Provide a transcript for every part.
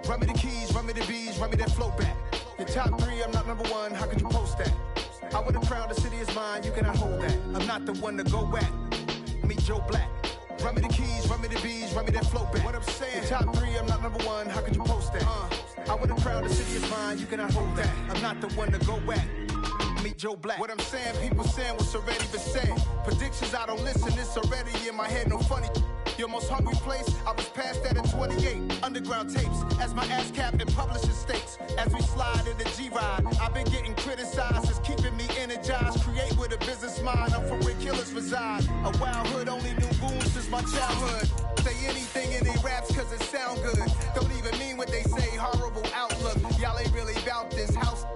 Run me the keys, run me the bees, run me that flow back. Your top 3, I'm not number 1, how could you post that? I would have crowned the city is mine, you cannot hold that. I'm not the one to go back. Meet Joe Black. Run me the keys, run me the bees, run me that flow back. What I'm saying, your top 3, I'm not number 1, how could you post that? I would have crowned the city is mine, you cannot hold that. I'm not the one to go back. Meet Joe Black. What I'm saying, people saying what's already been said. Predictions, I don't listen, it's already in my head, no funny. Your most hungry place, I was past that in 28. Underground tapes, as my ass cap in publishing states. As we slide in the G-Ride, I've been getting criticized, it's keeping me energized. Create with a business mind, I'm from where killers reside. A wild hood, only knew goons since my childhood. Say anything in they raps cause it sound good. Don't even mean what they say, horrible outlook. Y'all ain't really about this house.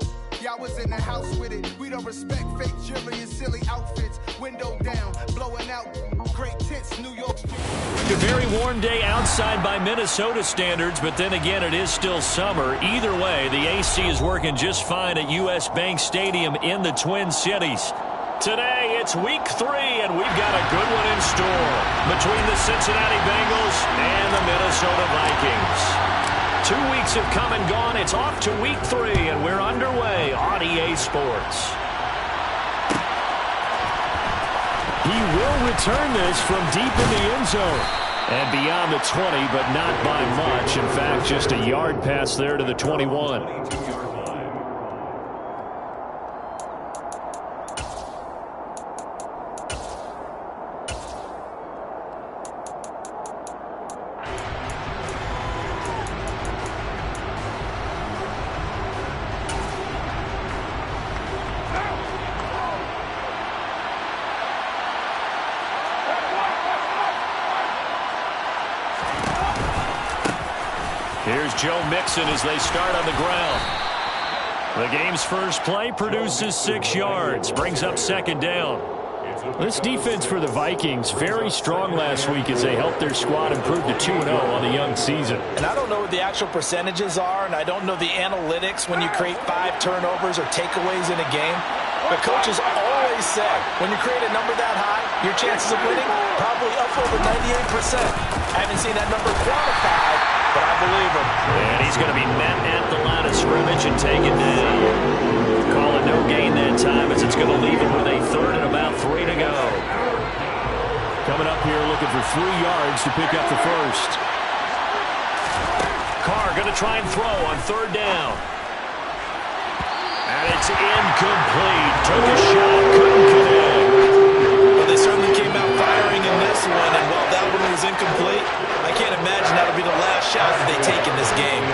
Y'all was in the house with it. We don't respect fake jewelry and silly outfits. Window down, blowing out great tits, New York Street. A very warm day outside by Minnesota standards, but then again, it is still summer. Either way, the AC is working just fine at U.S. Bank Stadium in the Twin Cities. Today, it's week 3, and we've got a good one in store between the Cincinnati Bengals and the Minnesota Vikings. 2 weeks have come and gone. It's off to week 3, and we're underway on EA Sports. He will return this from deep in the end zone. And beyond the 20, but not by much. In fact, just a yard pass there to the 21. Here's Joe Mixon as they start on the ground. The game's first play produces 6 yards, brings up second down. This defense for the Vikings, very strong last week as they helped their squad improve to 2-0 on the young season. And I don't know what the actual percentages are, and I don't know the analytics when you create 5 turnovers or takeaways in a game. But coaches always say, when you create a number that high, your chances of winning probably up over 98%. I haven't seen that number quantified, but I believe him. And he's going to be met at the line of scrimmage and taken down. Call it no gain that time as it's going to leave him with a third and about 3 to go. Coming up here looking for 3 yards to pick up the first. Carr going to try and throw on third down. And it's incomplete. Took a shot, couldn't connect. Well, they certainly came out firing in this one, and while that one was incomplete, I can't imagine that'll be the last shot that they take in this game.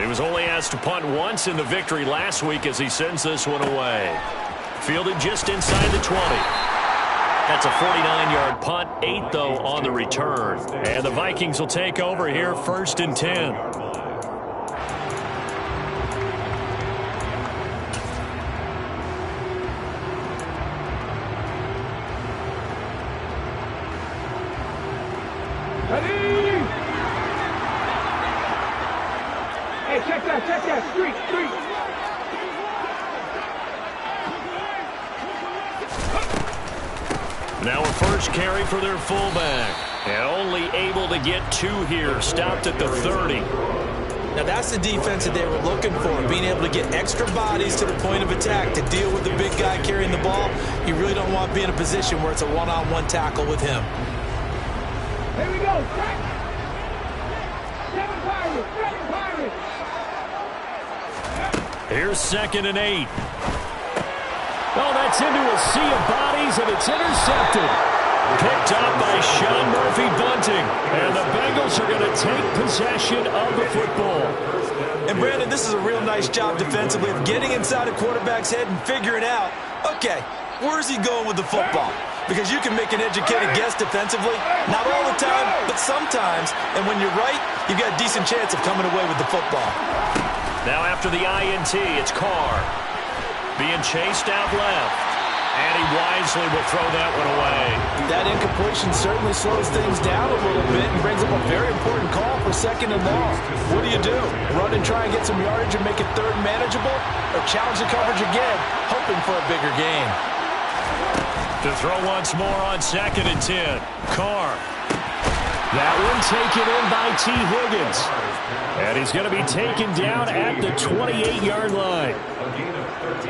He was only asked to punt once in the victory last week as he sends this one away. Fielded just inside the 20. That's a 49-yard punt, 8 though on the return. And the Vikings will take over here, 1st and 10. Check that, street. Now a first carry for their fullback. And only able to get 2 here, stopped at the 30. Now that's the defense that they were looking for, being able to get extra bodies to the point of attack to deal with the big guy carrying the ball. You really don't want to be in a position where it's a one-on-one tackle with him. Here we go, Seven Pirates. Here's 2nd and 8. Oh, that's into a sea of bodies, and it's intercepted. Picked up by Sean Murphy-Bunting. And the Bengals are going to take possession of the football. And, Brandon, this is a real nice job defensively of getting inside a quarterback's head and figuring out, okay, where's he going with the football? Because you can make an educated guess defensively. Not all the time, but sometimes. And when you're right, you've got a decent chance of coming away with the football. Now after the INT, it's Carr. Being chased out left. And he wisely will throw that one away. That incompletion certainly slows things down a little bit and brings up a very important call for 2nd and long. What do? Run and try and get some yardage and make it 3rd and manageable? Or challenge the coverage again, hoping for a bigger gain? To throw once more on 2nd and 10. Carr That one taken in by T. Higgins. And he's going to be taken down at the 28-yard line.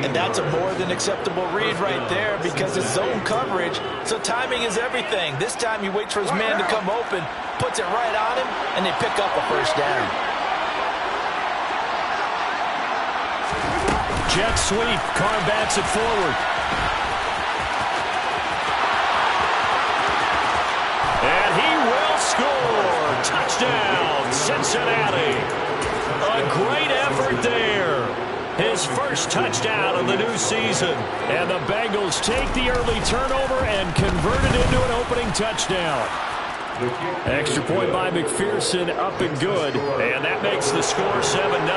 And that's a more than acceptable read right there because it's zone coverage, so timing is everything. This time he waits for his man to come open, puts it right on him, and they pick up a first down. Jet sweep. Carr backs it forward. And he will score. Touchdown, Cincinnati. A great effort there. His first touchdown of the new season. And the Bengals take the early turnover and convert it into an opening touchdown. Extra point by McPherson, up and good. And that makes the score 7-0.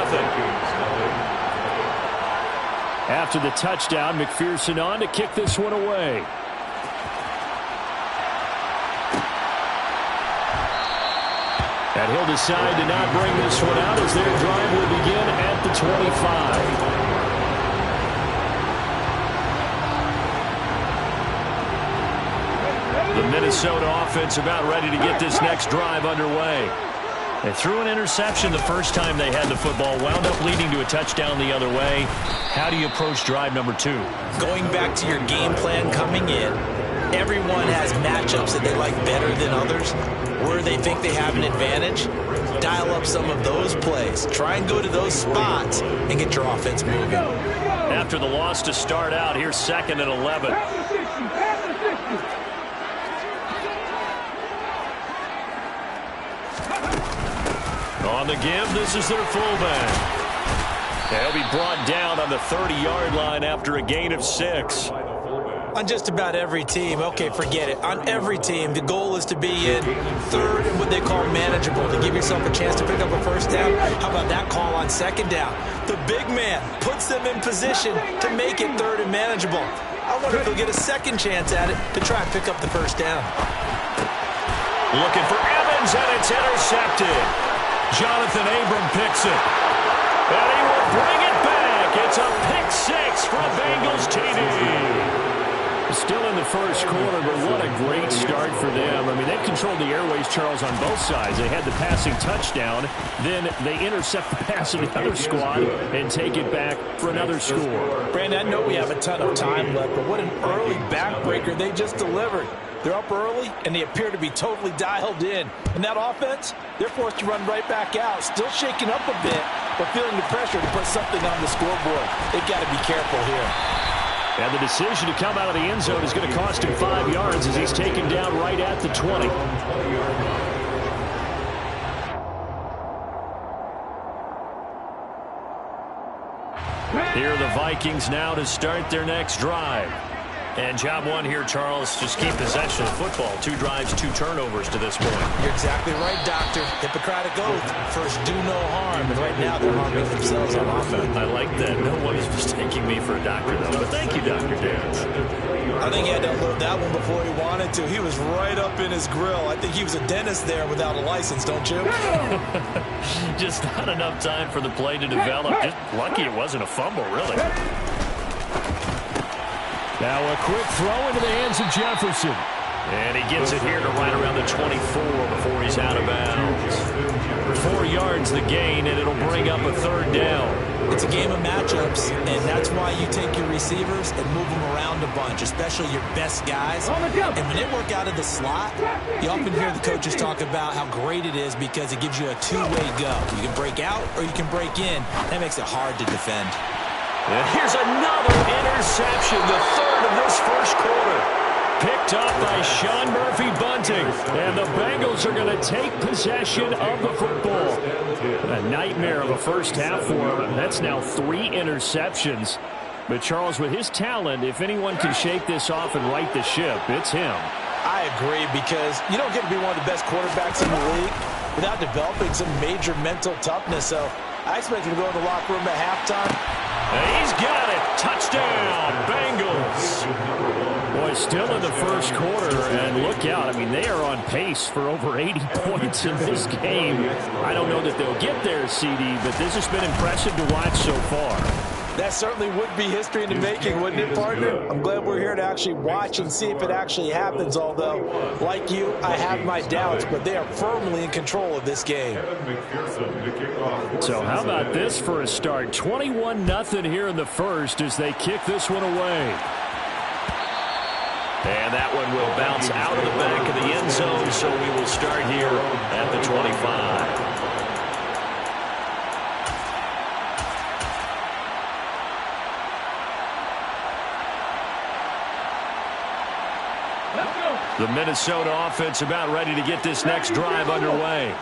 After the touchdown, McPherson on to kick this one away. And he'll decide to not bring this one out as their drive will begin at the 25. The Minnesota offense about ready to get this next drive underway. They threw an interception the first time they had the football, wound up leading to a touchdown the other way. How do you approach drive number 2? Going back to your game plan coming in, everyone has matchups that they like better than others. Where they think they have an advantage, dial up some of those plays. Try and go to those spots and get your offense moving. After the loss to start out, here's 2nd and 11. On the give, this is their fullback. He'll be brought down on the 30-yard line after a gain of 6. On just about every team, okay, forget it. On every team, the goal is to be in third and what they call manageable, to give yourself a chance to pick up a first down. How about that call on 2nd down? The big man puts them in position to make it third and manageable. I wonder if they'll get a second chance at it to try and pick up the first down. Looking for Evans, and it's intercepted. Jonathan Abram picks it. And he will bring it back. It's a pick 6 from Bengals TD. Still in the first quarter, but what a great start for them. I mean, they've controlled the airways, Charles, on both sides. They had the passing touchdown. Then they intercept the pass of the other squad and take it back for another score. Brandon, I know we have a ton of time left, but what an early backbreaker they just delivered. They're up early, and they appear to be totally dialed in. And that offense, they're forced to run right back out, still shaking up a bit, but feeling the pressure to put something on the scoreboard. They've got to be careful here. And the decision to come out of the end zone is going to cost him 5 yards as he's taken down right at the 20. Here are the Vikings now to start their next drive. And job one here, Charles, just keep possession of the football. 2 drives, 2 turnovers to this point. You're exactly right, Doctor. Hippocratic oath. First, do no harm. And right now, they're harming themselves on offense. I like that. No one is mistaking me for a doctor, though. But thank you, Dr. Dance. I think he had to unload that one before he wanted to. He was right up in his grill. I think he was a dentist there without a license, don't you? Just not enough time for the play to develop. Just lucky it wasn't a fumble, really. Now a quick throw into the hands of Jefferson. And he gets it here to right around the 24 before he's out of bounds. 4 yards the gain, and it'll bring up a 3rd down. It's a game of matchups, and that's why you take your receivers and move them around a bunch, especially your best guys. And when they work out of the slot, you often hear the coaches talk about how great it is because it gives you a two-way go. You can break out or you can break in. That makes it hard to defend. And here's another interception, the 3rd of this first quarter. Picked up by Sean Murphy-Bunting. And the Bengals are going to take possession of the football. A nightmare of a first half for him. That's now 3 interceptions. But Charles, with his talent, if anyone can shake this off and right the ship, it's him. I agree, because you don't get to be one of the best quarterbacks in the league without developing some major mental toughness. So I expect him to go in the locker room at halftime. And he's got it. Touchdown, Bengals. Boy, still in the first quarter, and look out. I mean, they are on pace for over 80 points in this game. I don't know that they'll get there, CD, but this has been impressive to watch so far. That certainly would be history in the making, wouldn't it, partner? I'm glad we're here to actually watch and see if it actually happens, although, like you, I have my doubts, but they are firmly in control of this game. So how about this for a start? 21-0 here in the first as they kick this one away. And that one will bounce out of the back of the end zone, so we will start here at the 25. The Minnesota offense about ready to get this next drive underway.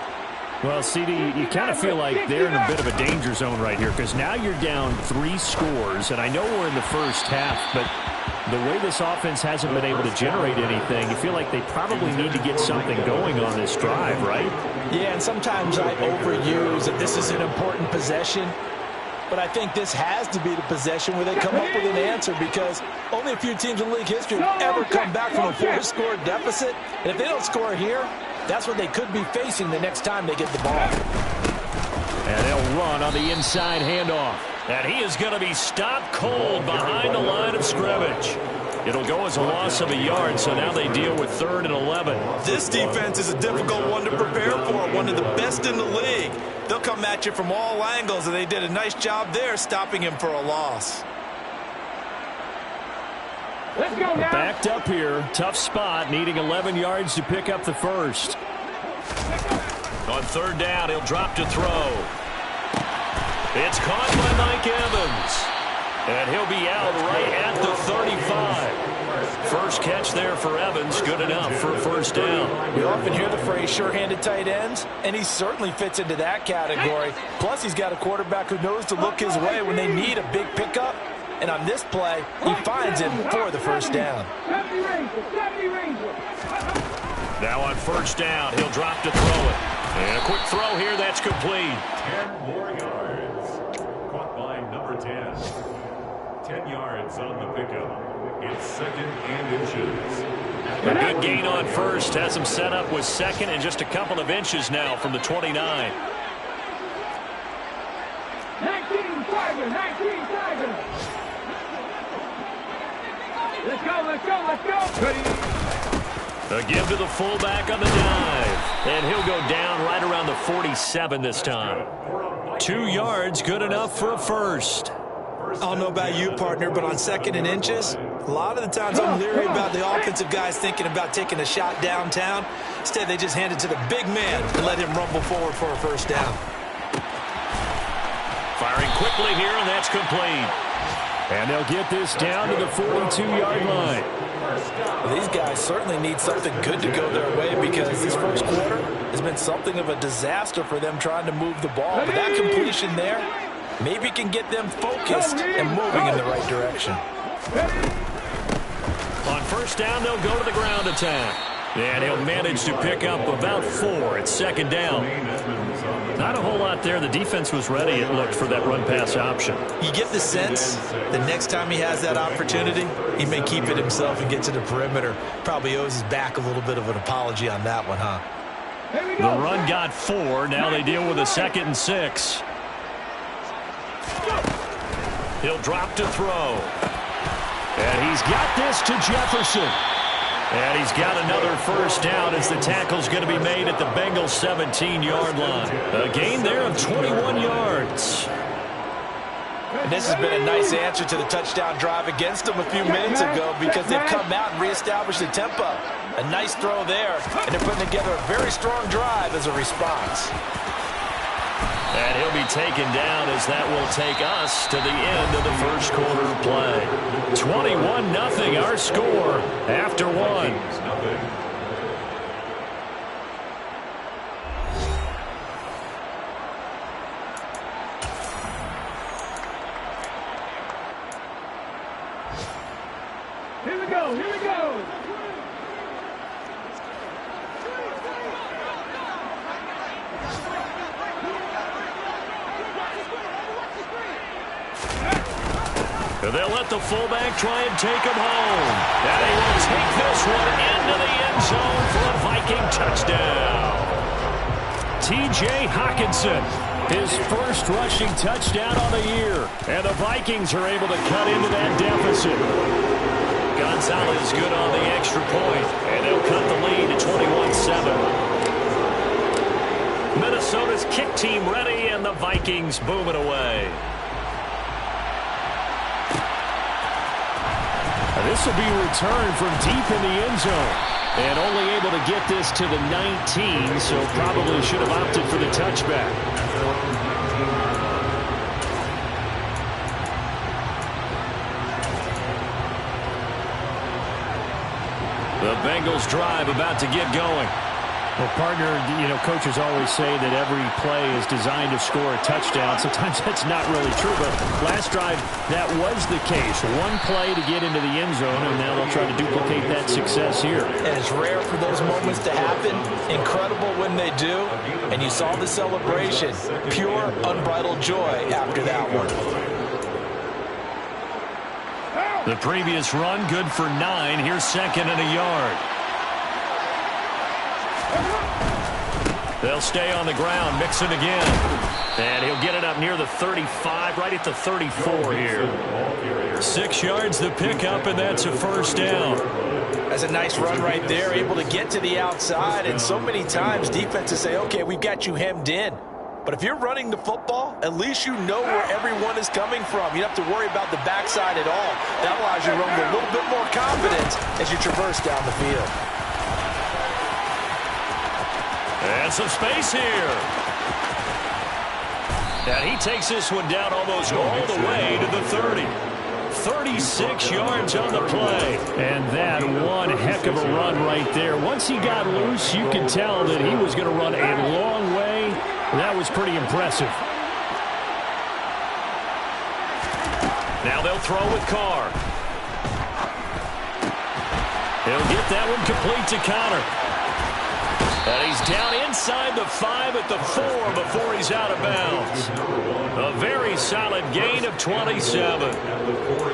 Well, CD, you kind of feel like they're in a bit of a danger zone right here because now you're down 3 scores, and I know we're in the first half, but the way this offense hasn't been able to generate anything, you feel like they probably need to get something going on this drive, right? Yeah, and sometimes I overuse that this is an important possession. But I think this has to be the possession where they come up with an answer because only a few teams in league history have ever come back from a 4-score deficit. And if they don't score here, that's what they could be facing the next time they get the ball. And they'll run on the inside handoff. And he is going to be stopped cold behind the line of scrimmage. It'll go as a loss of a yard, so now they deal with 3rd and 11. This defense is a difficult one to prepare for, one of the best in the league. They'll come at you from all angles, and they did a nice job there stopping him for a loss. Let's go now. Backed up here, tough spot, needing 11 yards to pick up the first. On 3rd down, he'll drop to throw. It's caught by Mike Evans. And he'll be out right at the 35. First catch there for Evans, good enough for a first down. We often hear the phrase sure-handed tight ends, and he certainly fits into that category. Plus, he's got a quarterback who knows to look his way when they need a big pickup. And on this play, he finds him for the first down. Now on first down, he'll drop to throw it. And a quick throw here, that's complete. 10 more yards. Caught by number 10. 10 yards on the pickup. It's 2nd and inches. A good gain on first. Has him set up with 2nd and just a couple of inches now from the 29. 19 Tiger, 19 Tiger. Let's go, let's go, let's go. Ready. A give to the fullback on the dive. And he'll go down right around the 47 this time. 2 yards, good enough for a first. I don't know about you, partner, but on 2nd and inches, a lot of the times I'm leery about the offensive guys thinking about taking a shot downtown. Instead, they just hand it to the big man and let him rumble forward for a first down. Firing quickly here, and that's complete. And they'll get this down to the 42-yard line. Well, these guys certainly need something good to go their way because this first quarter has been something of a disaster for them trying to move the ball. But that completion there maybe can get them focused and moving in the right direction. On first down, they'll go to the ground attack. And he'll manage to pick up about 4 at 2nd down. Not a whole lot there. The defense was ready, it looked, for that run-pass option. You get the sense the next time he has that opportunity, he may keep it himself and get to the perimeter. Probably owes his back a little bit of an apology on that one, huh? The run got 4. Now they deal with a 2nd and 6. He'll drop to throw. And he's got this to Jefferson. And he's got another first down as the tackle's going to be made at the Bengals' 17-yard line. A gain there of 21 yards. And this has been a nice answer to the touchdown drive against them a few minutes ago because they've come out and reestablished the tempo. A nice throw there, and they're putting together a very strong drive as a response. And he'll be taken down as that will take us to the end of the first quarter of play. 21-0 our score after 1. Here we go, here we go. They'll let the fullback try and take him home. And they will take this one into the end zone for a Viking touchdown. T.J. Hockenson His first rushing touchdown on the year. And the Vikings are able to cut into that deficit. Gonzalez good on the extra point. And they'll cut the lead to 21-7. Minnesota's kick team ready, and the Vikings boom it away. This will be returned from deep in the end zone. And only able to get this to the 19, so probably should have opted for the touchback. The Bengals drive about to get going. Well, partner, coaches always say that every play is designed to score a touchdown. Sometimes that's not really true, but last drive, that was the case. One play to get into the end zone, and now they'll try to duplicate that success here. And it's rare for those moments to happen. Incredible when they do. And you saw the celebration. Pure, unbridled joy after that one. The previous run, good for 9. Here's second and a yard. They'll stay on the ground, Mixon again. And he'll get it up near the 35, right at the 34 here. 6 yards the pickup, and that's a first down. That's a nice run right there, able to get to the outside. And so many times defenses say, okay, we've got you hemmed in. But if you're running the football, at least you know where everyone is coming from. You don't have to worry about the backside at all. That allows you to run with a little bit more confidence as you traverse down the field. And some space here. And he takes this one down almost all the way to the 30. 36 yards on the play. And that one heck of a run right there. Once he got loose, you could tell that he was going to run a long way. That was pretty impressive. Now they'll throw with Carr. He'll get that one complete to Connor. And he's down inside the 5 at the 4 before he's out of bounds. A very solid gain of 27.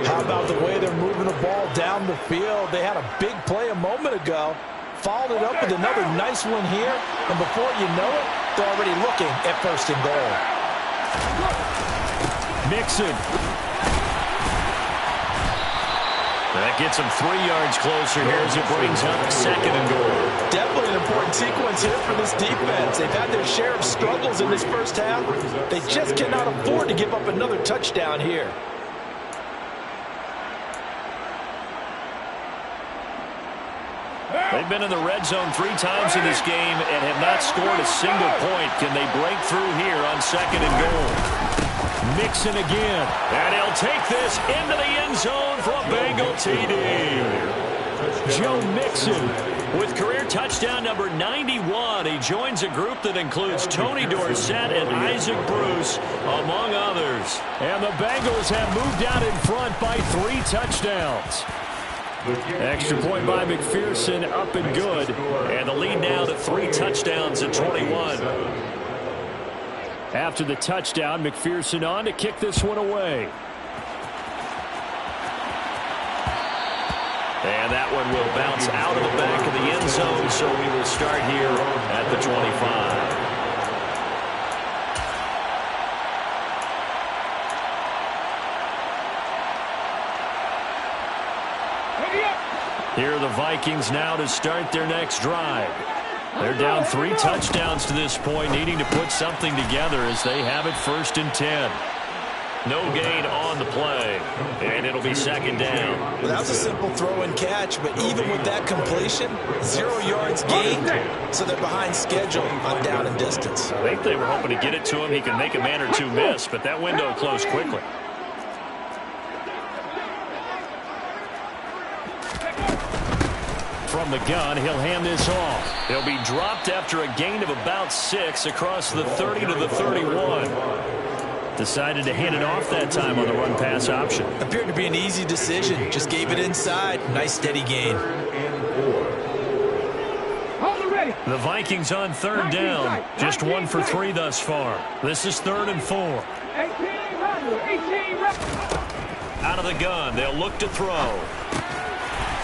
How about the way they're moving the ball down the field? They had a big play a moment ago. Followed it up with another nice one here. And before you know it, they're already looking at first and goal. Mixon. That gets him 3 yards closer here as it brings up second and goal. Definitely an important sequence here for this defense. They've had their share of struggles in this first half. They just cannot afford to give up another touchdown here. They've been in the red zone 3 times in this game and have not scored a single point. Can they break through here on second and goal? Mixon again. And he'll take this into the end zone for a Bengal TD. Joe Mixon with career touchdown number 91. He joins a group that includes Tony Dorsett and Isaac Bruce, among others. And the Bengals have moved out in front by 3 touchdowns. Extra point by McPherson, up and good. And the lead now to 3 touchdowns at 21. After the touchdown, McPherson on to kick this one away. And that one will bounce out of the back of the end zone, so we will start here at the 25. Here are the Vikings now to start their next drive. They're down 3 touchdowns to this point, needing to put something together as they have it first and 10. No gain on the play, and it'll be second down. Well, that was a simple throw and catch, but even with that completion, 0 yards gained, so they're behind schedule on down and distance. I think they were hoping to get it to him. He can make a man or 2 miss, but that window closed quickly. From the gun, he'll hand this off. He'll be dropped after a gain of about 6 across the 30 to the 31. Decided to hand it off that time on the run-pass option. Appeared to be an easy decision. Just gave it inside. Nice steady gain. The Vikings on third down. Just 1 for 3 thus far. This is 3rd and 4. Out of the gun. They'll look to throw.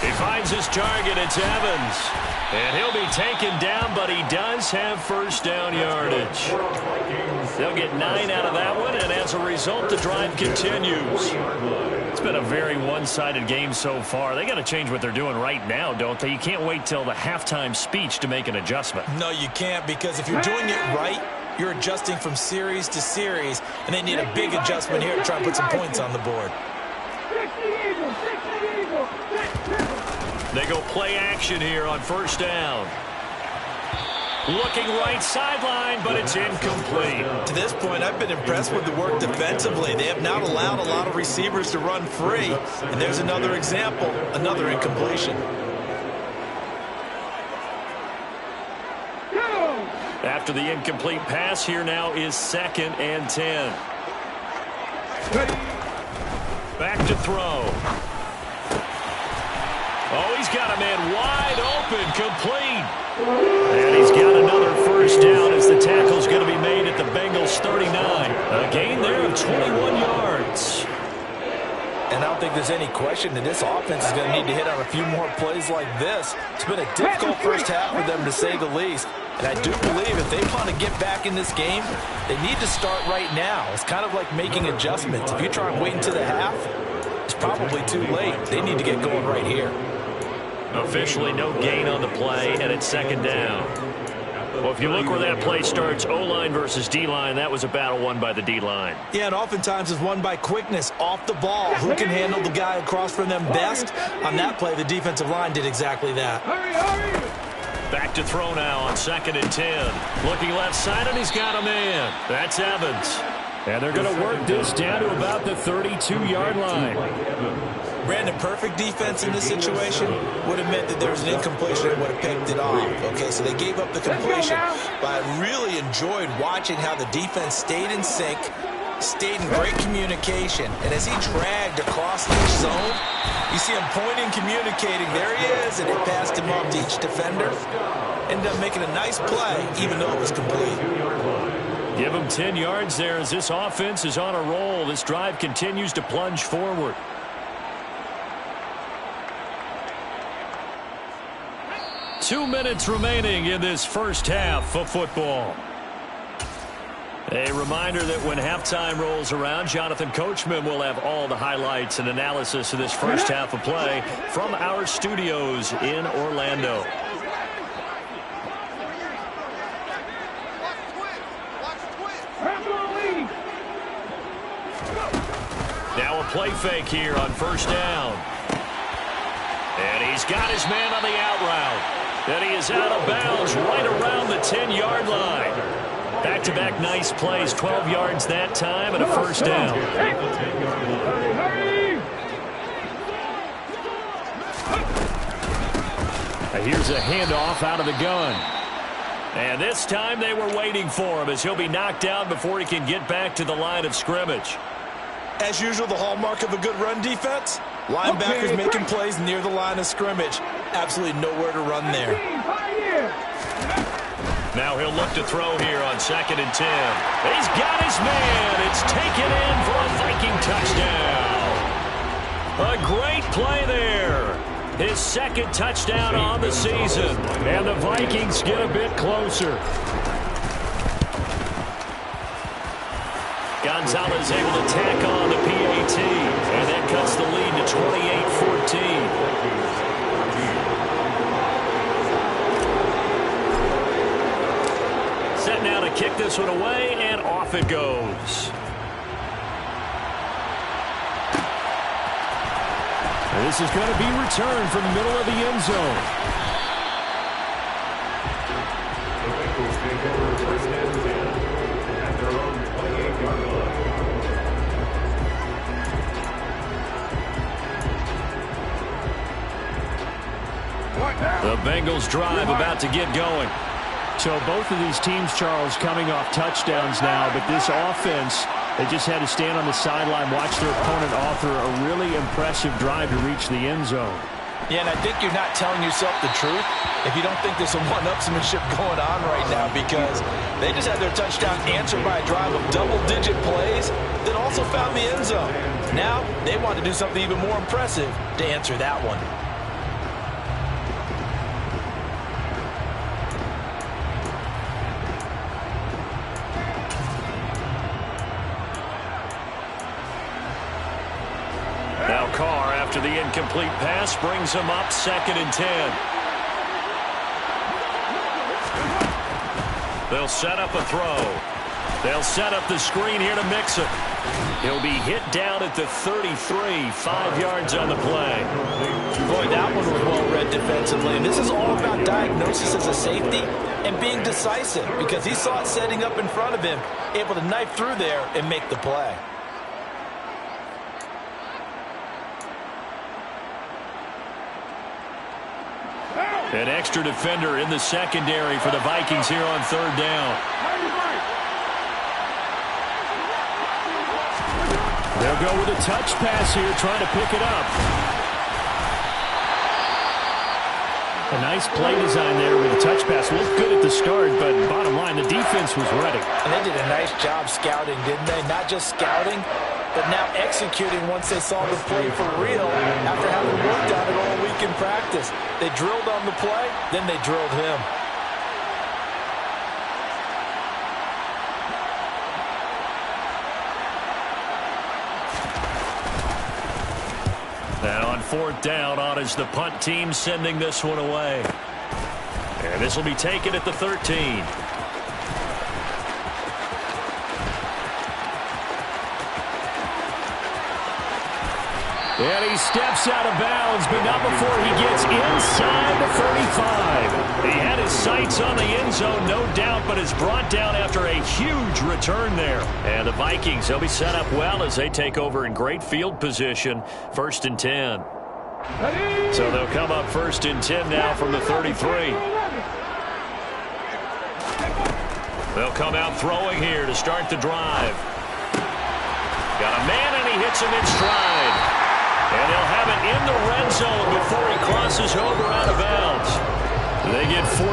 He finds his target. It's Evans. And he'll be taken down, but he does have first down yardage. They'll get 9 out of that one, and as a result, the drive continues. It's been a very one-sided game so far. They got to change what they're doing right now, don't they? You can't wait till the halftime speech to make an adjustment. No, you can't, because if you're doing it right, you're adjusting from series to series, and they need a big adjustment here to try and put some points on the board. They go play action here on first down. Looking right sideline, but it's incomplete. To this point, I've been impressed with the work defensively. They have not allowed a lot of receivers to run free. And there's another example, another incompletion. After the incomplete pass, here now is 2nd and 10. Back to throw. Oh, he's got a man wide open, complete. And he's got another first down as the tackle's going to be made at the Bengals 39. A gain there of 21 yards. And I don't think there's any question that this offense is going to need to hit on a few more plays like this. It's been a difficult first half for them, to say the least. And I do believe if they want to get back in this game, they need to start right now. It's kind of like making adjustments. If you try and wait until the half, it's probably too late. They need to get going right here. Officially no gain on the play, and it's 2nd down. Well, if you look where that play starts, O-line versus D-line, that was a battle won by the D-line. Yeah, and oftentimes it's won by quickness, off the ball. Who can handle the guy across from them best? On that play, the defensive line did exactly that. Back to throw now on 2nd and 10. Looking left side, and he's got a man. That's Evans. And they're going to work this down to about the 32-yard line. Brandon, perfect defense in this situation would have meant that there was an incompletion and would have picked it off. Okay, so they gave up the completion. But I really enjoyed watching how the defense stayed in sync, stayed in great communication. And as he dragged across each zone, you see him pointing, communicating. There he is, and it passed him off to each defender. Ended up making a nice play, even though it was complete. Give him 10 yards there as this offense is on a roll. This drive continues to plunge forward. Two minutes remaining in this first half of football. A reminder that when halftime rolls around, Jonathan Coachman will have all the highlights and analysis of this first half of play from our studios in Orlando. Now a play fake here on first down. And he's got his man on the out route. And he is out of bounds right around the 10-yard line. Back-to-back nice plays, 12 yards that time and a first down. Here's a handoff out of the gun. And this time they were waiting for him as he'll be knocked down before he can get back to the line of scrimmage. As usual, the hallmark of a good run defense, linebackers making plays near the line of scrimmage. Absolutely nowhere to run there. Now he'll look to throw here on 2nd and 10. He's got his man. It's taken in for a Viking touchdown. A great play there. His 2nd touchdown on the season. And the Vikings get a bit closer. Gonzalez able to tack on the PAT. And that cuts the lead to 28-14. Set now to kick this one away, and off it goes. And this is going to be returned from the middle of the end zone. The Bengals drive about to get going. So both of these teams, Charles, coming off touchdowns now, but this offense, they just had to stand on the sideline, watch their opponent author a really impressive drive to reach the end zone. Yeah, and I think you're not telling yourself the truth if you don't think there's some one-upsmanship going on right now, because they just had their touchdown answered by a drive of double-digit plays that also found the end zone. Now they want to do something even more impressive to answer that one. incomplete pass brings him up 2nd and 10. They'll set up a throw. They'll set up the screen here to Mixon. He'll be hit down at the 33, 5 yards on the play. Boy, that one was well read defensively. And this is all about diagnosis as a safety and being decisive, because he saw it setting up in front of him, able to knife through there and make the play. An extra defender in the secondary for the Vikings here on 3rd down. They'll go with a touch pass here, trying to pick it up. A nice play design there with a touch pass. Looked good at the start, but bottom line, the defense was ready. And they did a nice job scouting, didn't they? Not just scouting, but now executing once they saw the play for real after having worked on it all week in practice. They drilled on the play, then they drilled him. And on 4th down, on is the punt team sending this one away. And this will be taken at the 13. And he steps out of bounds, but not before he gets inside the 35. He had his sights on the end zone, no doubt, but is brought down after a huge return there. And the Vikings, they'll be set up well as they take over in great field position, 1st and 10. So they'll come up 1st and 10 now from the 33. They'll come out throwing here to start the drive. Got a man, and he hits him in stride. And they'll have it in the red zone before he crosses over out of bounds. They get 14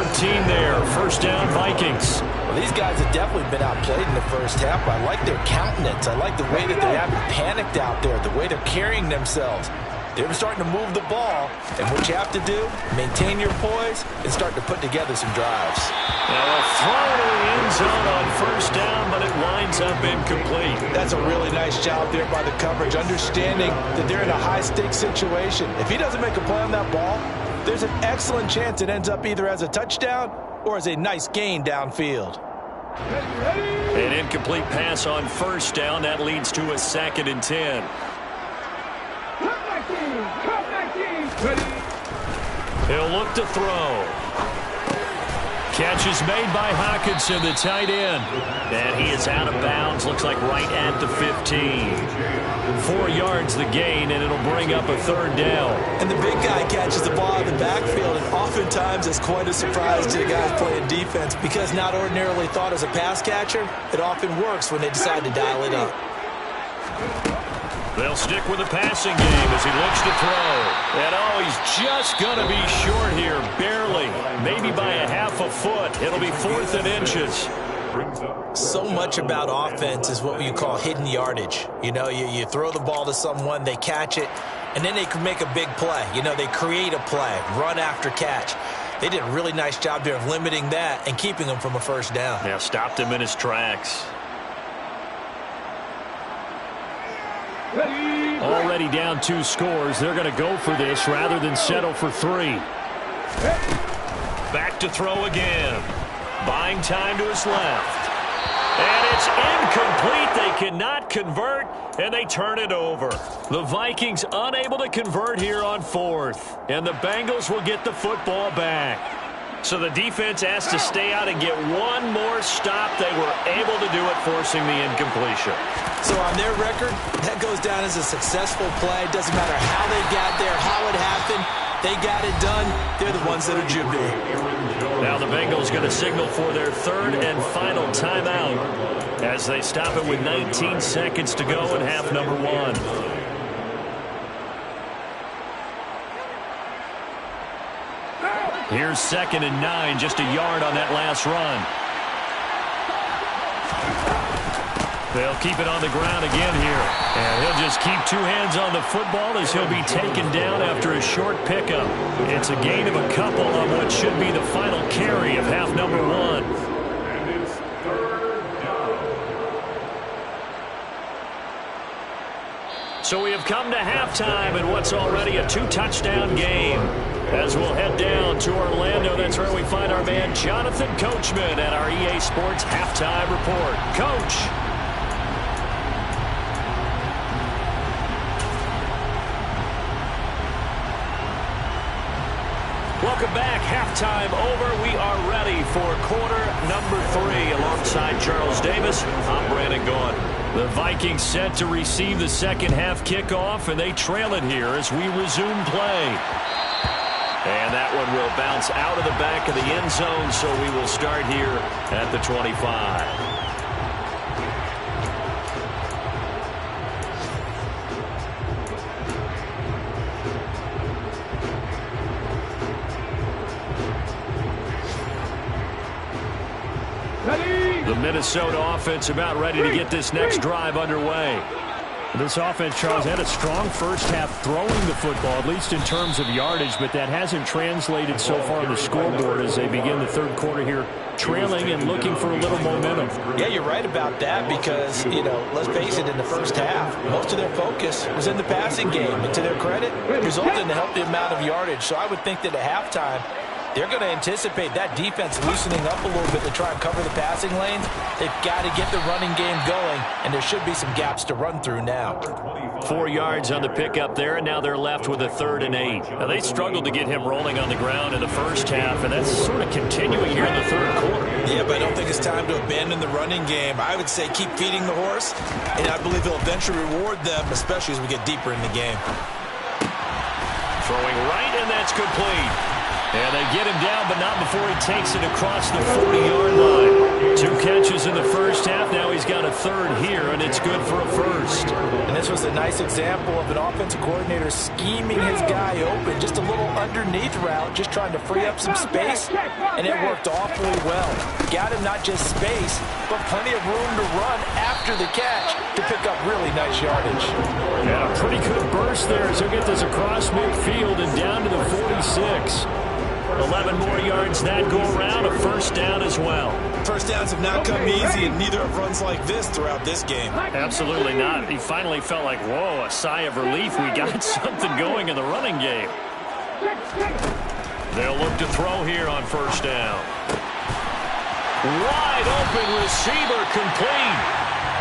there. 1st down, Vikings. Well, these guys have definitely been outplayed in the first half. I like their countenance. I like the way that they haven't panicked out there, the way they're carrying themselves. They're starting to move the ball, and what you have to do, maintain your poise and start to put together some drives. Now a throw to the end zone on 1st down, but it winds up incomplete. That's a really nice job there by the coverage, understanding that they're in a high-stakes situation. If he doesn't make a play on that ball, there's an excellent chance it ends up either as a touchdown or as a nice gain downfield. An incomplete pass on 1st down. That leads to a 2nd and 10. He'll look to throw. Catch is made by Hockenson, the tight end. And he is out of bounds, looks like right at the 15. 4 yards the gain, and it'll bring up a 3rd down. And the big guy catches the ball in the backfield, and oftentimes it's quite a surprise to the guys playing defense, because not ordinarily thought as a pass catcher, it often works when they decide to dial it up. They'll stick with the passing game as he looks to throw. And he's just going to be short here, barely. Maybe by a half a foot. It'll be 4th and inches. So much about offense is what you call hidden yardage. You know, you throw the ball to someone, they catch it, and then they can make a big play. You know, they create a play, run after catch. They did a really nice job there of limiting that and keeping him from a 1st down. Yeah, stopped him in his tracks. Already down 2 scores. They're going to go for this rather than settle for 3. Back to throw again. Buying time to his left. And it's incomplete. They cannot convert, and they turn it over. The Vikings unable to convert here on 4th. And the Bengals will get the football back. So the defense has to stay out and get one more stop. They were able to do it, forcing the incompletion. So on their record, that goes down as a successful play. Doesn't matter how they got there, how it happened. They got it done. They're the ones that are jubilant. Now the Bengals going to signal for their 3rd and final timeout as they stop it with 19 seconds to go in half number 1. Here's 2nd and 9, just a yard on that last run. They'll keep it on the ground again here. And he'll just keep 2 hands on the football as he'll be taken down after a short pickup. It's a gain of a couple on what should be the final carry of half number 1. And it's 3rd down. So we have come to halftime in what's already a 2-touchdown game. As we'll head down to Orlando, that's where we find our man Jonathan Coachman at our EA Sports Halftime Report. Coach. Welcome back. Halftime over. We are ready for quarter number 3 alongside Charles Davis. I'm Brandon Gaughan. The Vikings set to receive the second half kickoff, and they trail it here as we resume play. And that one will bounce out of the back of the end zone, so we will start here at the 25. The Minnesota offense about ready to get this next drive underway. This offense, Charles, had a strong first half throwing the football, at least in terms of yardage, but that hasn't translated so far on the scoreboard as they begin the third quarter here, trailing and looking for a little momentum. Yeah, you're right about that because, let's face it, in the first half, most of their focus was in the passing game. And to their credit, it resulted in a healthy amount of yardage. So I would think that at halftime, they're going to anticipate that defense loosening up a little bit to try and cover the passing lanes. They've got to get the running game going, and there should be some gaps to run through now. 4 yards on the pickup there, and now they're left with a 3rd and 8. Now, they struggled to get him rolling on the ground in the first half, and that's sort of continuing here in the third quarter. Yeah, but I don't think it's time to abandon the running game. I would say keep feeding the horse, and I believe he'll eventually reward them, especially as we get deeper in the game. Throwing right, and that's complete. And they get him down, but not before he takes it across the 40-yard line. 2 catches in the first half. Now he's got a 3rd here, and it's good for a 1st. And this was a nice example of an offensive coordinator scheming his guy open. Just a little underneath route, just trying to free up some space, and it worked awfully well. Got him not just space, but plenty of room to run after the catch to pick up really nice yardage. Yeah, a pretty good burst there as he'll get this across midfield and down to the 46. 11 more yards that go around, a 1st down as well. First downs have not come easy, and neither have runs like this throughout this game. Absolutely not. He finally felt like, whoa, a sigh of relief. We got something going in the running game. They'll look to throw here on 1st down. Wide open receiver complete.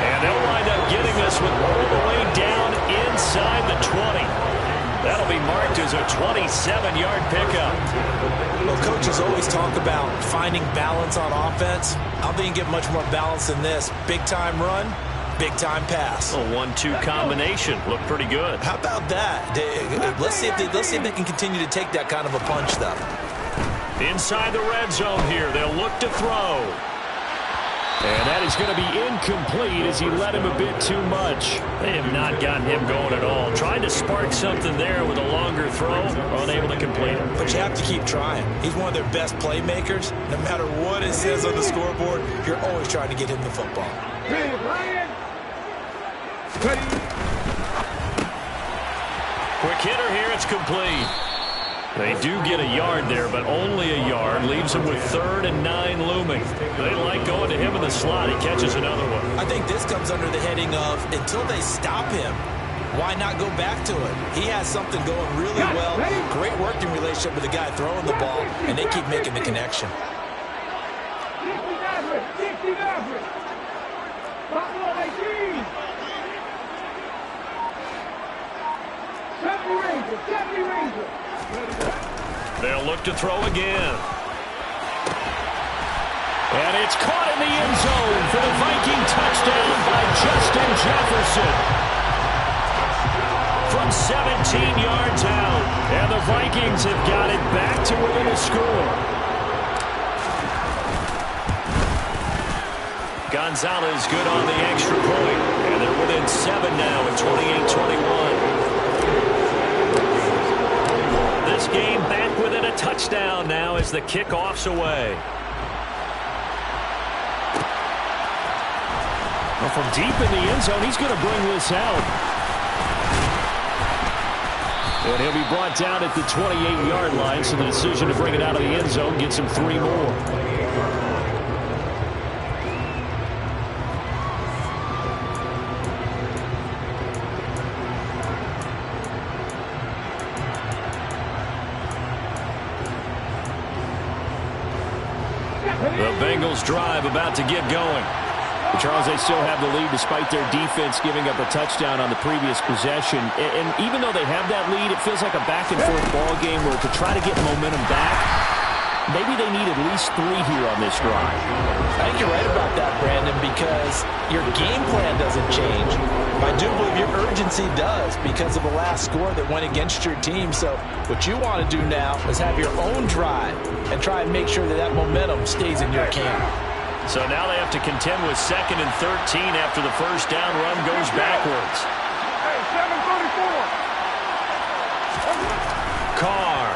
And they'll wind up getting this one all the way down inside the 20. That'll be marked as a 27-yard pickup. Well, coaches always talk about finding balance on offense. I don't think you get much more balance than this. Big-time run, big-time pass. A 1-2 combination. Looked pretty good. How about that? Let's see if they can continue to take that kind of a punch, though. Inside the red zone here. They'll look to throw. And that is going to be incomplete as he led him a bit too much. They have not gotten him going at all. Trying to spark something there with a longer throw, unable to complete it. But you have to keep trying. He's one of their best playmakers. No matter what it says on the scoreboard, you're always trying to get him the football. Quick hitter here, it's complete. They do get a yard there, but only a yard. Leaves him with 3rd and 9 looming. They like going to him in the slot. He catches another one. I think this comes under the heading of until they stop him, why not go back to it? He has something going really well. Great working relationship with the guy throwing the ball, and they keep making the connection. They'll look to throw again. And it's caught in the end zone for the Viking touchdown by Justin Jefferson. From 17 yards out. And the Vikings have got it back to within a score. Gonzalez good on the extra point. And they're within 7 now at 28-21. This game back within a touchdown now as the kickoff's away. Well, from deep in the end zone, he's going to bring this out. And he'll be brought down at the 28-yard line, so the decision to bring it out of the end zone gets him 3 more. The Bengals drive about to get going. Charles, they still have the lead despite their defense giving up a touchdown on the previous possession. And even though they have that lead, it feels like a back-and-forth ball game where to try to get momentum back, maybe they need at least 3 here on this drive. I think you're right about that, Brandon, because your game plan doesn't change. I do believe your urgency does because of the last score that went against your team. So what you want to do now is have your own drive and try and make sure that that momentum stays in your camp. So now they have to contend with 2nd and 13 after the first down run goes backwards. Hey, 7:34. Carr.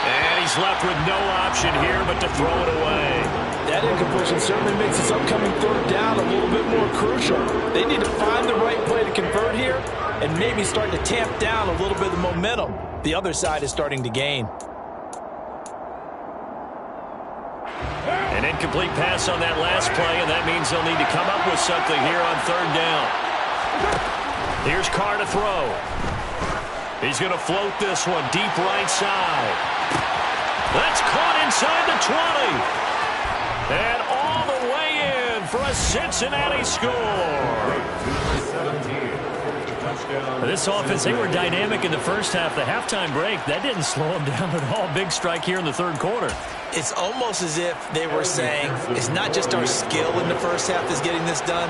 And he's left with no option here but to throw it away. That incompletion certainly makes this upcoming 3rd down a little bit more crucial. They need to find the right play to convert here and maybe start to tamp down a little bit of the momentum the other side is starting to gain. An incomplete pass on that last play, and that means they'll need to come up with something here on 3rd down. Here's Carr to throw. He's going to float this one deep right side. That's caught inside the 20. And all the way in for a Cincinnati score. This offense, they were dynamic in the first half. The halftime break, that didn't slow them down at all. Big strike here in the 3rd quarter. It's almost as if they were saying, it's not just our skill in the first half that's getting this done,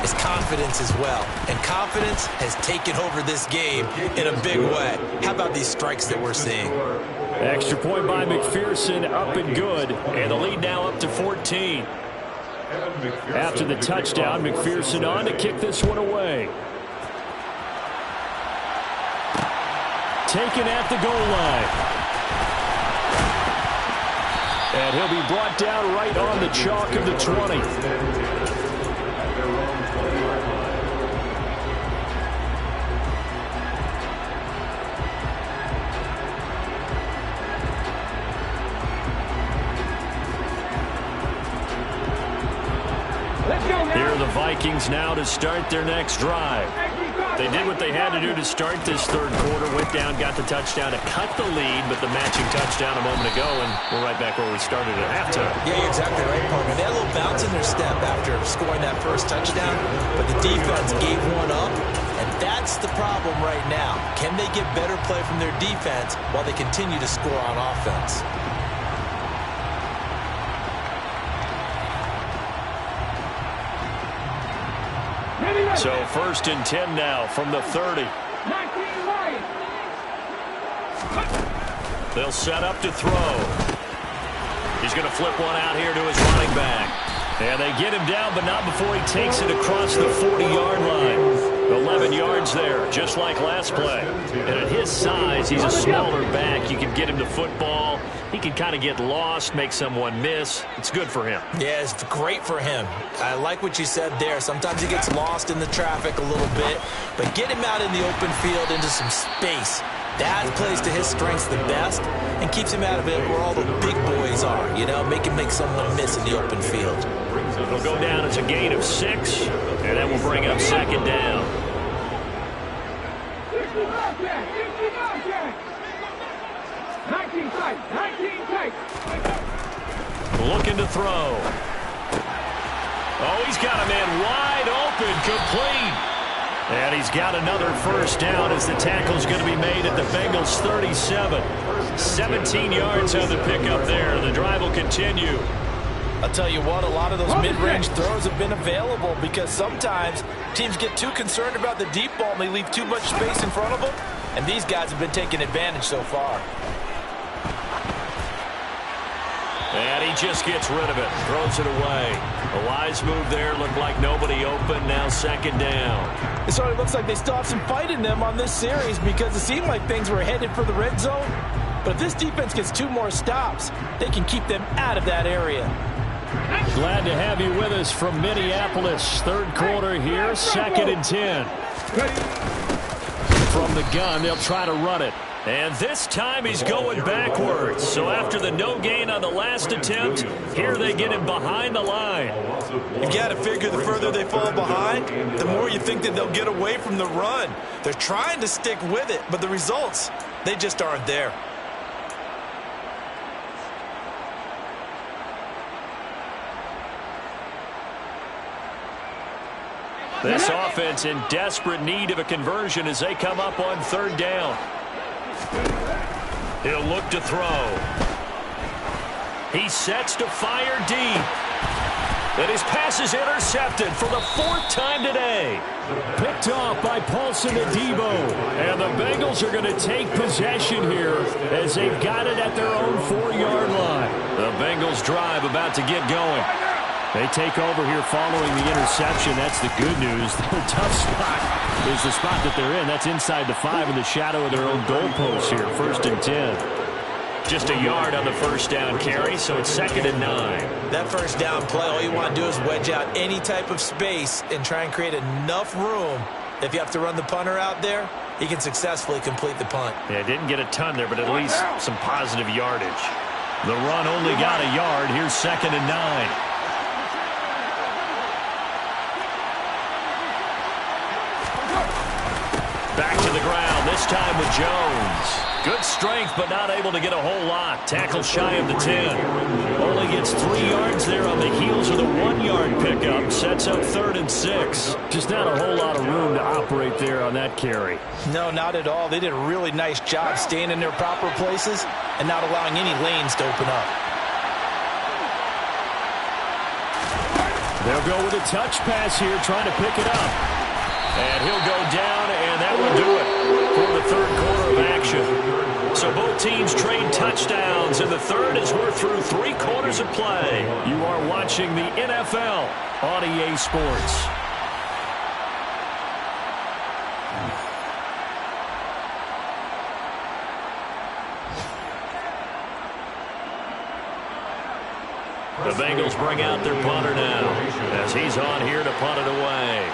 it's confidence as well. And confidence has taken over this game in a big way. How about these strikes that we're seeing? Extra point by McPherson, up and good. And the lead now up to 14. After the touchdown, McPherson on to kick this one away. Taken at the goal line. And he'll be brought down right on the chalk of the 20. Here are the Vikings now to start their next drive. They did what they had to do to start this 3rd quarter. Went down, got the touchdown to cut the lead, but the matching touchdown a moment ago, and we're right back where we started at halftime. Yeah, you're exactly right, Parker. They had a little bounce in their step after scoring that first touchdown, but the defense gave one up, and that's the problem right now. Can they get better play from their defense while they continue to score on offense? So 1st and 10 now from the 30. They'll set up to throw. He's going to flip one out here to his running back. And they get him down, but not before he takes it across the 40-yard line. 11 yards there, just like last play. And at his size, he's a smaller back. You can get him the football. He can kind of get lost, make someone miss. It's good for him. Yeah, it's great for him. I like what you said there. Sometimes he gets lost in the traffic a little bit, but get him out in the open field into some space. That plays to his strengths the best and keeps him out of it where all the big boys are, you know, make him make someone miss in the open field. It'll go down as a gain of 6, and that will bring up 2nd down. 19 tight. Looking to throw. Oh, he's got a man wide open, complete. And he's got another first down as the tackle's going to be made at the Bengals 37. 17 yards on the pickup there. The drive will continue. I'll tell you what, a lot of those mid-range throws have been available because sometimes teams get too concerned about the deep ball and they leave too much space in front of them. And these guys have been taking advantage so far. And he just gets rid of it, throws it away. A wise move there, looked like nobody open, now 2nd down. It sort of looks like they still have some fight in them on this series because it seemed like things were headed for the red zone. But if this defense gets 2 more stops, they can keep them out of that area. Glad to have you with us from Minneapolis. 3rd quarter here, 2nd and 10. From the gun, they'll try to run it. And this time he's going backwards. So after the no gain on the last attempt, here they get him behind the line. You've got to figure the further they fall behind, the more you think that they'll get away from the run. They're trying to stick with it, but the results, they just aren't there. This offense in desperate need of a conversion as they come up on 3rd down. He'll look to throw. He sets to fire deep. And his pass is intercepted for the 4th time today. Picked off by Paulson Adebo. And the Bengals are going to take possession here as they've got it at their own 4-yard line. The Bengals drive about to get going. They take over here following the interception. That's the good news. Their tough spot is the spot that they're in. That's inside the 5 in the shadow of their own goalpost here. 1st and 10. Just a yard on the 1st down carry, so it's 2nd and 9. That 1st down play, all you want to do is wedge out any type of space and try and create enough room. If you have to run the punter out there, he can successfully complete the punt. Yeah, didn't get a ton there, but at least some positive yardage. The run only got a yard. Here's 2nd and 9. Back to the ground, this time with Jones. Good strength, but not able to get a whole lot. Tackle shy of the 10. Only gets 3 yards there on the heels of the 1-yard pickup. Sets up 3rd and 6. Just not a whole lot of room to operate there on that carry. No, not at all. They did a really nice job staying in their proper places and not allowing any lanes to open up. They'll go with a touch pass here, trying to pick it up. And he'll go down, and that will do it for the 3rd quarter of action. So both teams trade touchdowns, and the 3rd as we're through 3 quarters of play. You are watching the NFL on EA Sports. The Bengals bring out their punter now as he's on here to punt it away.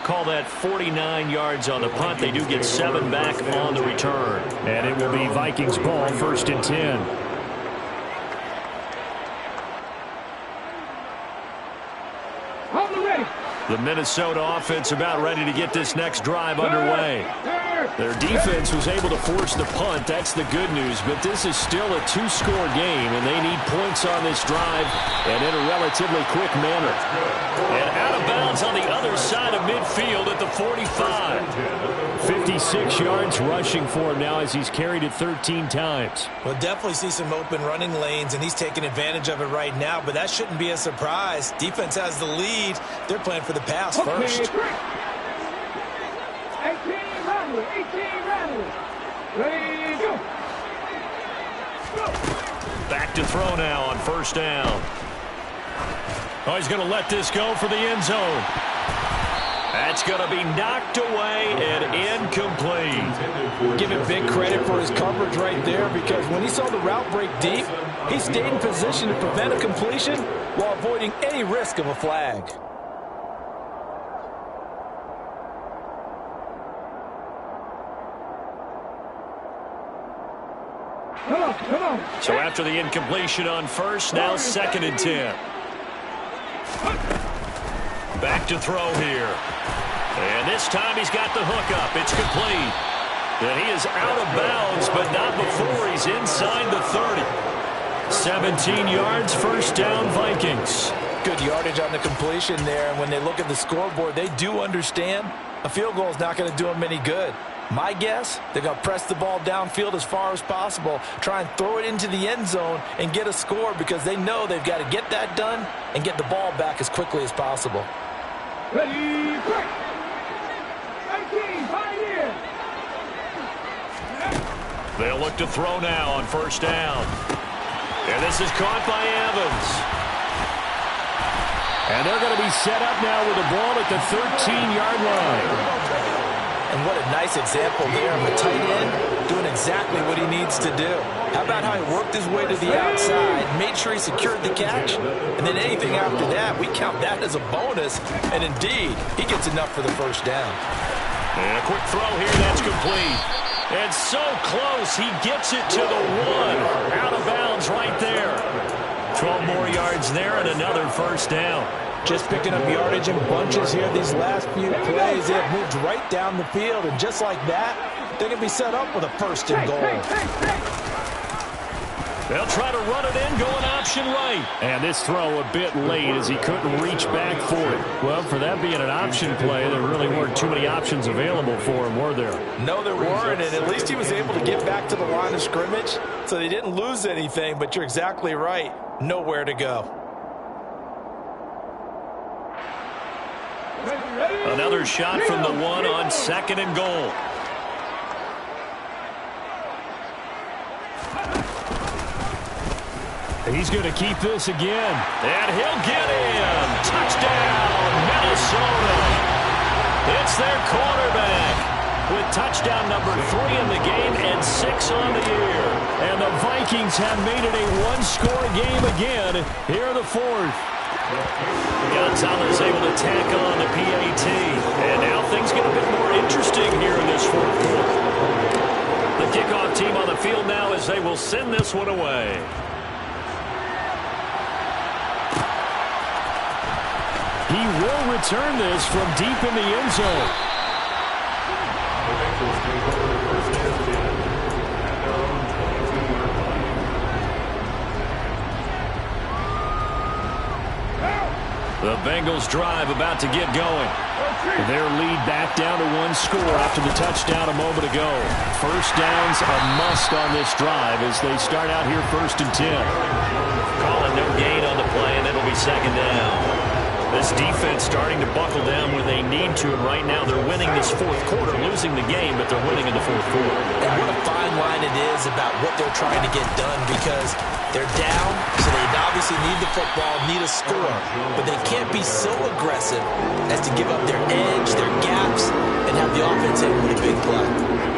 Call that 49 yards on the punt. They do get 7 back on the return. And it will be Vikings ball, 1st and 10. The Minnesota offense about ready to get this next drive underway. Their defense was able to force the punt. That's the good news. But this is still a 2-score game, and they need points on this drive and in a relatively quick manner. And out of bounds on the other side of midfield at the 45. 56 yards rushing for him now as he's carried it 13 times. We'll definitely see some open running lanes, and he's taking advantage of it right now, but that shouldn't be a surprise. Defense has the lead. They're playing for the pass first. 18 Rattler, 18 Rattler. Ready, go. Back to throw now on 1st down. Oh, he's going to let this go for the end zone. That's going to be knocked away and incomplete. Give him big credit for his coverage right there, because when he saw the route break deep, he stayed in position to prevent a completion while avoiding any risk of a flag. Come on. So after the incompletion on 1st, now 2nd and 10. Back to throw here. And this time he's got the hook up. It's complete. And he is out of bounds, but not before he's inside the 30. 17 yards, 1st down, Vikings. Good yardage on the completion there. And when they look at the scoreboard, they do understand a field goal is not going to do them any good. My guess, they're going to press the ball downfield as far as possible, try and throw it into the end zone and get a score, because they know they've got to get that done and get the ball back as quickly as possible. Ready, break. 18, pioneer. They'll look to throw now on 1st down. And this is caught by Evans. And they're going to be set up now with the ball at the 13-yard line. And what a nice example there of a tight end doing exactly what he needs to do. How about how he worked his way to the outside, made sure he secured the catch, and then anything after that, we count that as a bonus. And indeed, he gets enough for the 1st down. And a quick throw here, that's complete. And so close, he gets it to the 1. Out of bounds right there. 12 more yards there and another 1st down. Just picking up yardage in bunches here these last few plays. They have moved right down the field, and just like that, they can be set up with a first and goal. They'll try to run it in, going option right. And this throw a bit late as he couldn't reach back for it. Well, for that being an option play, there really weren't too many options available for him, were there? No, there weren't, and at least he was able to get back to the line of scrimmage, so they didn't lose anything, but you're exactly right. Nowhere to go. Another shot from the one on second and goal. He's going to keep this again. And he'll get in. Touchdown, Minnesota. It's their quarterback with touchdown number 3 in the game and 6 on the year. And the Vikings have made it a one-score game again here in the fourth. Gonzalez able to tack on the PAT. And now things get a bit more interesting here in this fourth quarter. The kickoff team on the field now as they will send this one away. He will return this from deep in the end zone. The Bengals drive about to get going. Their lead back down to 1 score after the touchdown a moment ago. First down's a must on this drive as they start out here 1st and 10. Calling no gain on the play, and it'll be 2nd down. This defense starting to buckle down when they need to, and right now they're winning this fourth quarter, losing the game, but they're winning in the fourth quarter. And what a fine line it is about what they're trying to get done, because they're down, so they obviously need the football, need a score, but they can't be so aggressive as to give up their edge, their gaps, and have the offense hit with a big play.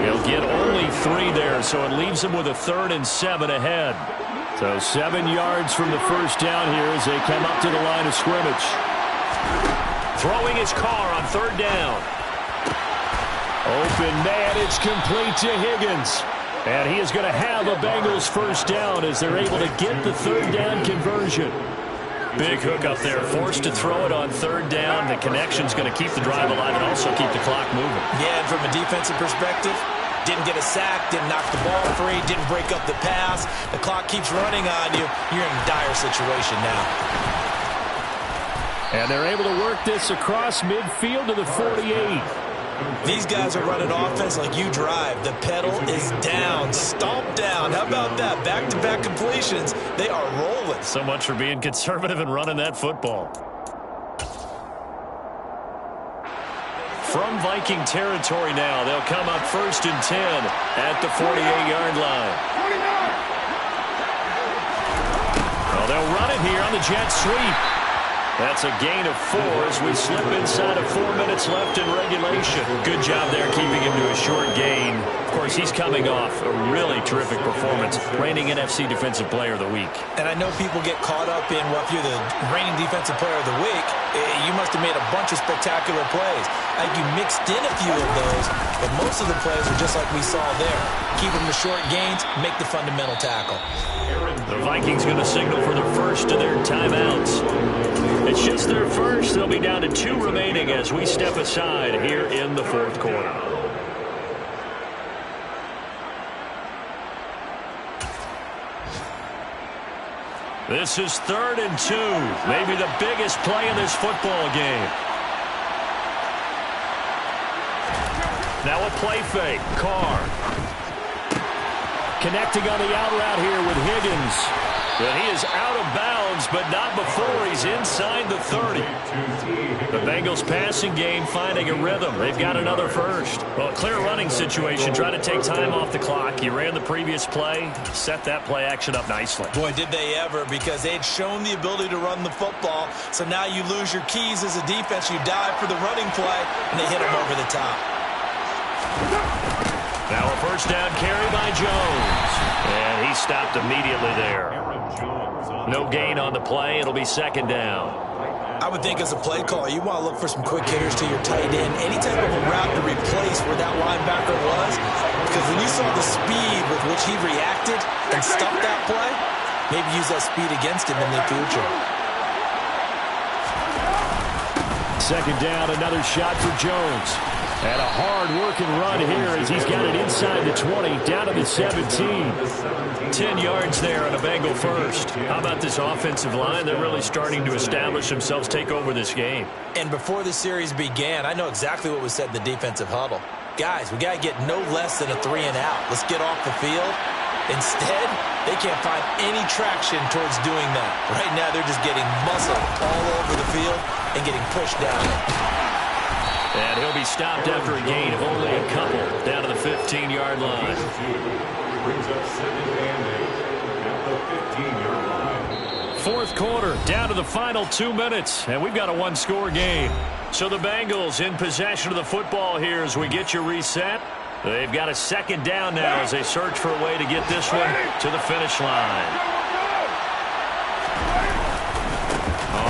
He'll get only 3 there, so it leaves them with a 3rd and 7 ahead. So 7 yards from the first down here as they come up to the line of scrimmage. Throwing his car on 3rd down. Open man, it's complete to Higgins. And he is going to have a Bengals first down as they're able to get the 3rd down conversion. Big hook up there, forced to throw it on 3rd down. The connection's going to keep the drive alive and also keep the clock moving. Yeah, and from a defensive perspective, didn't get a sack, didn't knock the ball free, didn't break up the pass. The clock keeps running on you. You're in a dire situation now. And they're able to work this across midfield to the 48. These guys are running offense like you drive. The pedal is down, stomp down. How about that? Back-to-back completions. They are rolling. So much for being conservative and running that football. From Viking territory now, they'll come up 1st and 10 at the 48-yard line. Well, they'll run it here on the jet sweep. That's a gain of 4 as we slip inside of 4 minutes left in regulation. Good job there keeping him to a short gain. Of course, he's coming off a really terrific performance, reigning NFC Defensive Player of the Week. And I know people get caught up in, well, if you're the reigning Defensive Player of the Week, you must have made a bunch of spectacular plays. I think you mixed in a few of those, but most of the plays are just like we saw there. Keep them to short gains, make the fundamental tackle. The Vikings going to signal for the first of their timeouts. It's just their first. They'll be down to 2 remaining as we step aside here in the fourth quarter. This is 3rd and 2. Maybe the biggest play in this football game. Now a play fake. Carr. Connecting on the out route here with Higgins. But he is out of bounds, but not before he's inside the 30. The Bengals passing game finding a rhythm. They've got another first. Well, a clear running situation. Try to take time off the clock. You ran the previous play. Set that play action up nicely. Boy, did they ever, because they'd shown the ability to run the football. So now you lose your keys as a defense. You dive for the running play, and they hit him over the top. Now a first down carry by Jones. And he stopped immediately there. No gain on the play. It'll be 2nd down. I would think as a play caller, you want to look for some quick hitters to your tight end. Any type of a route to replace where that linebacker was. Because when you saw the speed with which he reacted and stuffed that play, maybe use that speed against him in the future. Second down, another shot for Jones. And a hard-working run here as he's got it inside the 20, down to the 17. 10 yards there on a Bengal first. How about this offensive line? They're really starting to establish themselves, take over this game. And before the series began, I know exactly what was said in the defensive huddle. Guys, we got to get no less than a 3-and-out. Let's get off the field. Instead, they can't find any traction towards doing that. Right now, they're just getting muscled all over the field and getting pushed down. And he'll be stopped after a gain of only a couple, down to the 15-yard line. Brings up 2nd and 8 at the 15-yard line. Fourth quarter, down to the final 2 minutes, and we've got a one-score game. So the Bengals in possession of the football here as we get you reset. They've got a second down now as they search for a way to get this one to the finish line.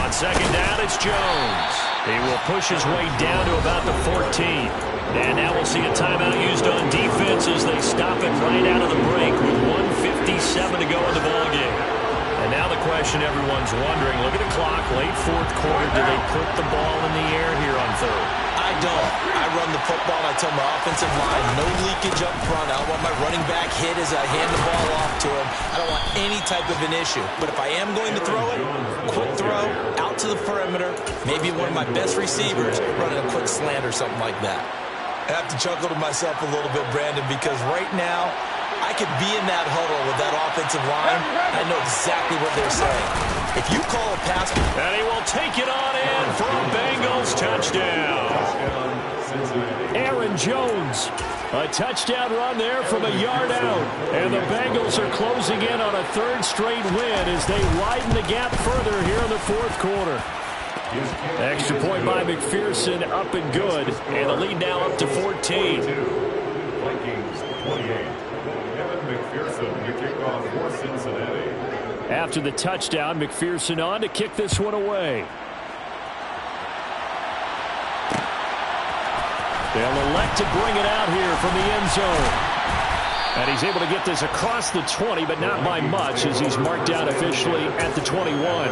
On second down, it's Jones. He will push his way down to about the 14. And now we'll see a timeout used on defense as they stop it right out of the break with 1:57 to go in the ballgame. And now the question everyone's wondering, look at the clock, late fourth quarter, do they put the ball in the air here on third? I don't. I run the football, and I tell my offensive line, no leakage up front. I don't want my running back hit as I hand the ball off to him. I don't want any type of an issue. But if I am going to throw it, quick throw, out to the perimeter, maybe one of my best receivers running a quick slant or something like that. I have to chuckle to myself a little bit, Brandon, because right now, I could be in that huddle with that offensive line. I know exactly what they're saying. If you call a pass... And he will take it on in for a Bengals touchdown. Aaron Jones. A touchdown run there from a yard out. And the Bengals are closing in on a third straight win as they widen the gap further here in the fourth quarter. Extra point by McPherson, up and good. And the lead now up to 14. Vikings 28. McPherson to kick off for Cincinnati. After the touchdown, McPherson on to kick this one away. They'll elect to bring it out here from the end zone. And he's able to get this across the 20, but not by much as he's marked down officially at the 21.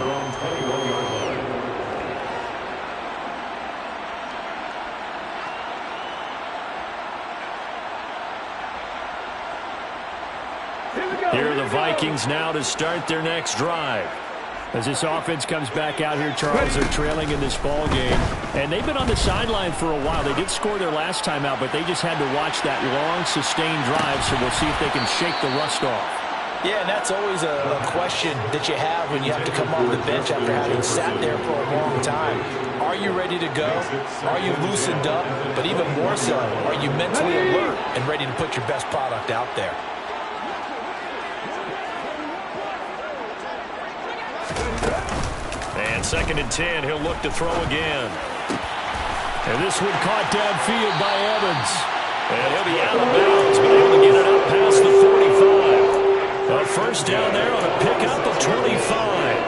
Here are the Vikings now to start their next drive. As this offense comes back out here, Charles, they're trailing in this ball game. And they've been on the sideline for a while. They did score their last time out, but they just had to watch that long, sustained drive, so we'll see if they can shake the rust off. Yeah, and that's always a question that you have when you have to come off the bench after having sat there for a long time. Are you ready to go? Are you loosened up? But even more so, are you mentally alert and ready to put your best product out there? And 2nd and 10, he'll look to throw again. And this one caught downfield by Evans. And he'll be out of bounds, but able to get it up past the 45. A first down there on a pickup of 25.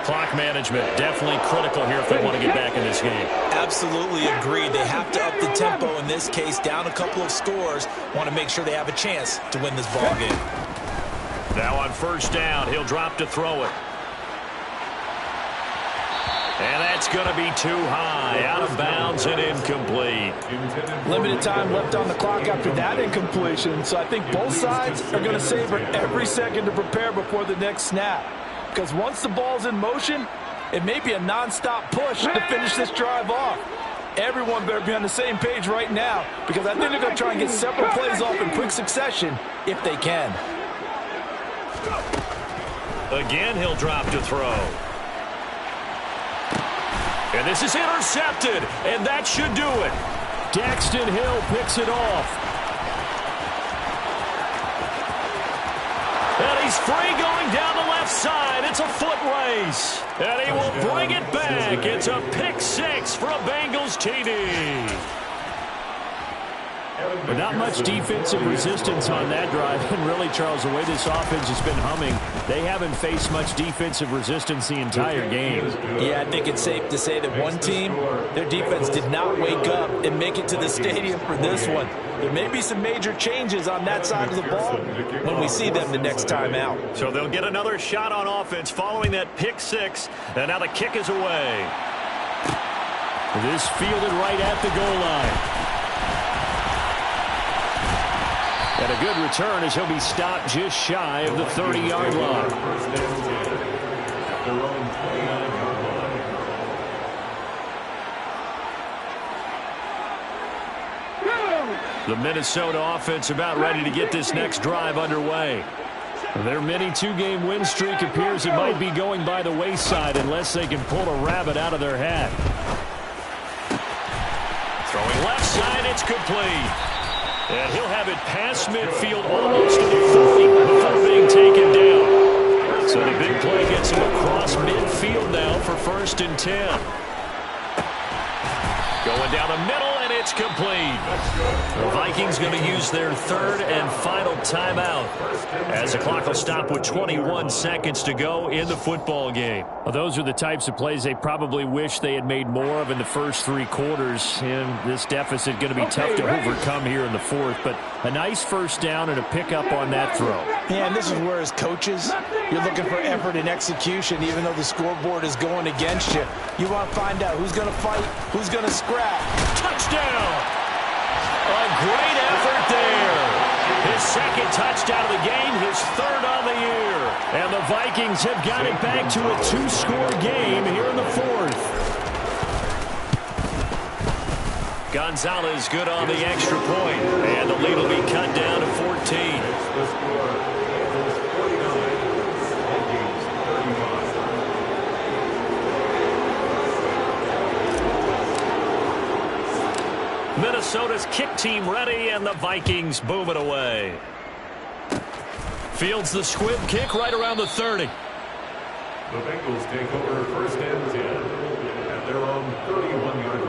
Clock management definitely critical here if they want to get back in this game. Absolutely agreed. They have to up the tempo in this case, down a couple of scores. Want to make sure they have a chance to win this ball game. Now on first down, he'll drop to throw it. And that's going to be too high, out of bounds and incomplete. Limited time left on the clock after that incompletion, so I think both sides are going to savor every second to prepare before the next snap. Because once the ball's in motion, it may be a non-stop push to finish this drive off. Everyone better be on the same page right now, because I think they're going to try and get several plays off in quick succession if they can. Again, he'll drop to throw. And this is intercepted, and that should do it. Daxton Hill picks it off. And he's free going down the left side. It's a foot race. And he will bring it back. It's a pick six for a Bengals TD. But not much defensive resistance on that drive. And really, Charles, the way this offense has been humming, they haven't faced much defensive resistance the entire game. Yeah, I think it's safe to say that one team, their defense did not wake up and make it to the stadium for this one. There may be some major changes on that side of the ball when we see them the next time out. So they'll get another shot on offense following that pick six. And now the kick is away. This fielded right at the goal line. And a good return as he'll be stopped just shy of the 30-yard line. First and 10 at their own 29-yard line. The Minnesota offense about ready to get this next drive underway. Their mini two-game win streak appears it might be going by the wayside unless they can pull a rabbit out of their hat. Throwing left side, it's complete. And he'll have it past midfield almost to the 40 before being taken down. So the big play gets him across midfield now for 1st and 10. Going down the middle, and it's complete. The Vikings going to use their 3rd and final timeout as the clock will stop with 21 seconds to go in the football game. Well, those are the types of plays they probably wish they had made more of in the first 3 quarters. And this deficit going to be tough to overcome here in the 4th. But a nice first down and a pickup on that throw. Yeah, and this is where as coaches, you're looking for effort and execution even though the scoreboard is going against you. You want to find out who's going to fight, who's going to scrap. Touchdown! A great effort there. His 2nd touchdown of the game, his 3rd on the year. And the Vikings have got it back to a 2-score game here in the 4th. Gonzalez good on the extra point. And the lead will be cut down to 14. The score, Eagles 49, Vikings 35. Minnesota's kick team ready, and the Vikings boom it away. Fields the squib kick right around the 30. The Bengals take over 1st and 10 at their own 31-yard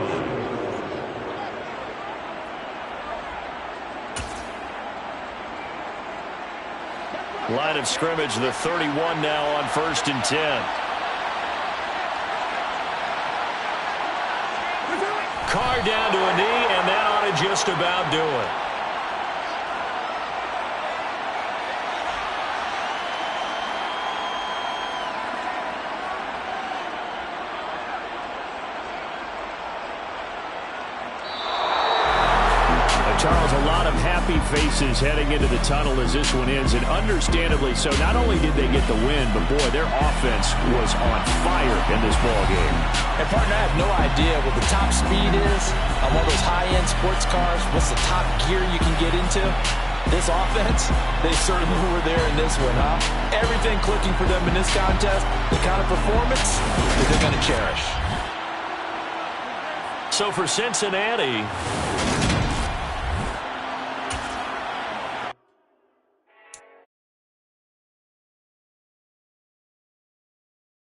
line. Line of scrimmage, the 31 now on 1st and 10. Carr down to a knee, and that ought to just about do it. Charles, a lot of happy faces heading into the tunnel as this one ends, and understandably so. Not only did they get the win, but boy, their offense was on fire in this ball game. And partner, I have no idea what the top speed is on one of those high-end sports cars. What's the top gear you can get into? This offense, they certainly were there in this one, huh? Everything clicking for them in this contest, the kind of performance that they're going to cherish. So for Cincinnati,